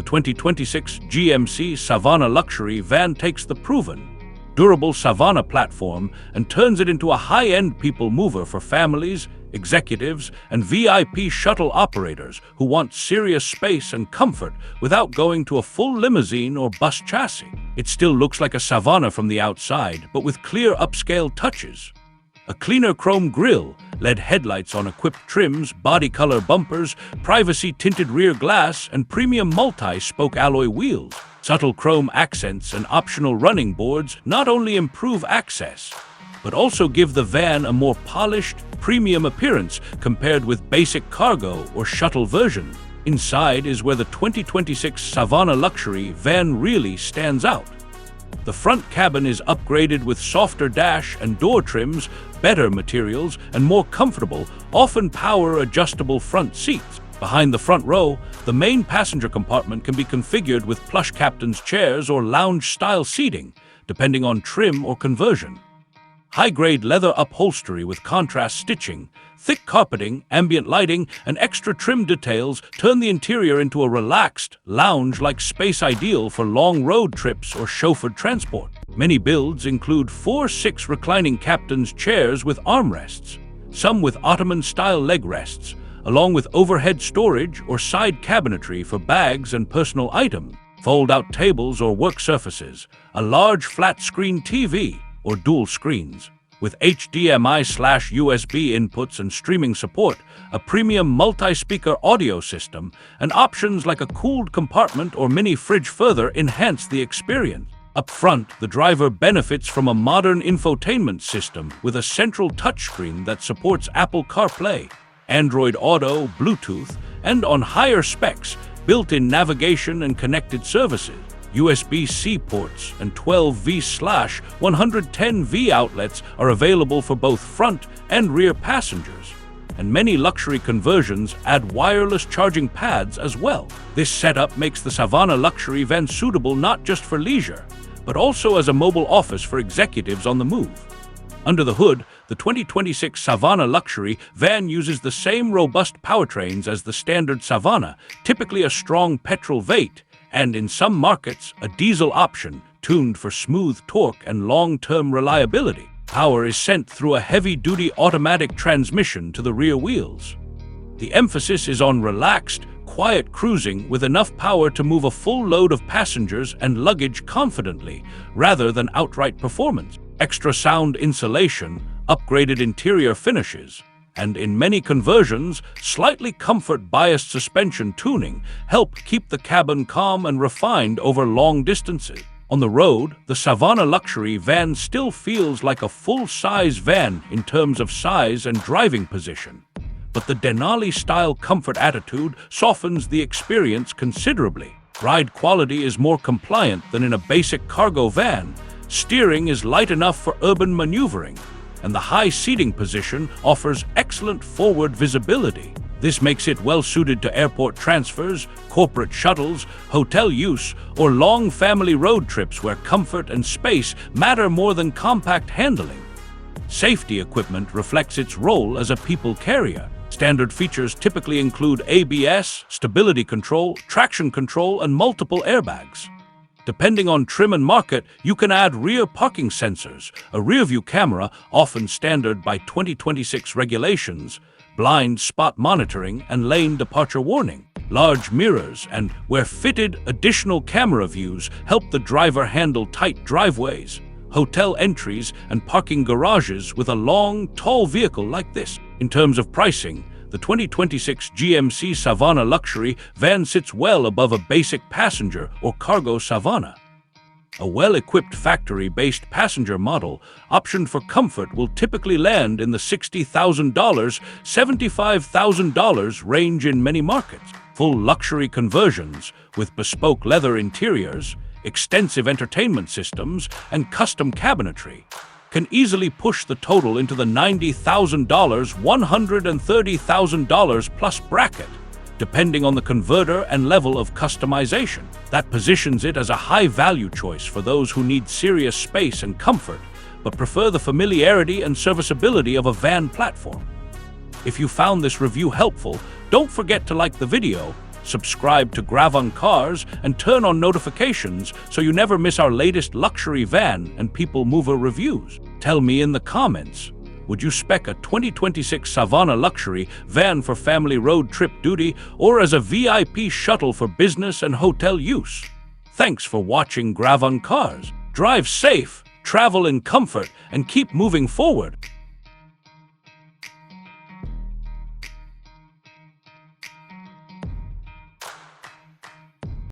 2026 GMC Savana Luxury van takes the proven, durable Savana platform and turns it into a high-end people mover for families, executives, and VIP shuttle operators who want serious space and comfort without going to a full limousine or bus chassis. It still looks like a Savana from the outside, but with clear upscale touches. A cleaner chrome grille, LED headlights on equipped trims, body color bumpers, privacy-tinted rear glass, and premium multi-spoke alloy wheels. Subtle chrome accents and optional running boards not only improve access, but also give the van a more polished, premium appearance compared with basic cargo or shuttle versions. Inside is where the 2026 Savana Luxury van really stands out. The front cabin is upgraded with softer dash and door trims, better materials, and more comfortable, often power-adjustable front seats. Behind the front row, the main passenger compartment can be configured with plush captain's chairs or lounge-style seating, depending on trim or conversion. High-grade leather upholstery with contrast stitching, thick carpeting, ambient lighting, and extra trim details turn the interior into a relaxed, lounge-like space ideal for long road trips or chauffeured transport. Many builds include 4-6 reclining captain's chairs with armrests, some with Ottoman-style leg rests, along with overhead storage or side cabinetry for bags and personal items, fold-out tables or work surfaces, a large flat-screen TV, or dual screens. With HDMI/USB inputs and streaming support, a premium multi-speaker audio system, and options like a cooled compartment or mini fridge further enhance the experience. Up front, the driver benefits from a modern infotainment system with a central touchscreen that supports Apple CarPlay, Android Auto, Bluetooth, and on higher specs, built-in navigation and connected services. USB-C ports and 12V/110V outlets are available for both front and rear passengers, and many luxury conversions add wireless charging pads as well. This setup makes the Savana Luxury van suitable not just for leisure, but also as a mobile office for executives on the move. Under the hood, the 2026 Savana Luxury van uses the same robust powertrains as the standard Savana, typically a strong petrol V8, and in some markets, a diesel option tuned for smooth torque and long-term reliability. Power is sent through a heavy-duty automatic transmission to the rear wheels. The emphasis is on relaxed, quiet cruising with enough power to move a full load of passengers and luggage confidently, rather than outright performance. Extra sound insulation, upgraded interior finishes, and in many conversions, slightly comfort-biased suspension tuning help keep the cabin calm and refined over long distances. On the road, the Savana Luxury van still feels like a full-size van in terms of size and driving position, but the Denali-style comfort attitude softens the experience considerably. Ride quality is more compliant than in a basic cargo van, steering is light enough for urban maneuvering, and the high seating position offers excellent forward visibility. This makes it well-suited to airport transfers, corporate shuttles, hotel use, or long family road trips where comfort and space matter more than compact handling. Safety equipment reflects its role as a people carrier. Standard features typically include ABS, stability control, traction control, and multiple airbags. Depending on trim and market, you can add rear parking sensors, a rear-view camera, often standard by 2026 regulations, blind spot monitoring, and lane departure warning. Large mirrors and, where fitted, additional camera views help the driver handle tight driveways, hotel entries, and parking garages with a long, tall vehicle like this. In terms of pricing, the 2026 GMC Savana Luxury van sits well above a basic passenger or cargo Savana. A well-equipped factory-based passenger model, optioned for comfort, will typically land in the $60,000, $75,000 range in many markets. Full luxury conversions, with bespoke leather interiors, extensive entertainment systems, and custom cabinetry, can easily push the total into the $90,000, $130,000 plus bracket, depending on the converter and level of customization. That positions it as a high-value choice for those who need serious space and comfort, but prefer the familiarity and serviceability of a van platform. If you found this review helpful, don't forget to like the video, Subscribe to Gravon Cars and turn on notifications so you never miss our latest luxury van and people mover reviews. Tell me in the comments, would you spec a 2026 Savana Luxury van for family road trip duty or as a VIP shuttle for business and hotel use? Thanks for watching Gravon Cars. Drive safe, travel in comfort, and keep moving forward.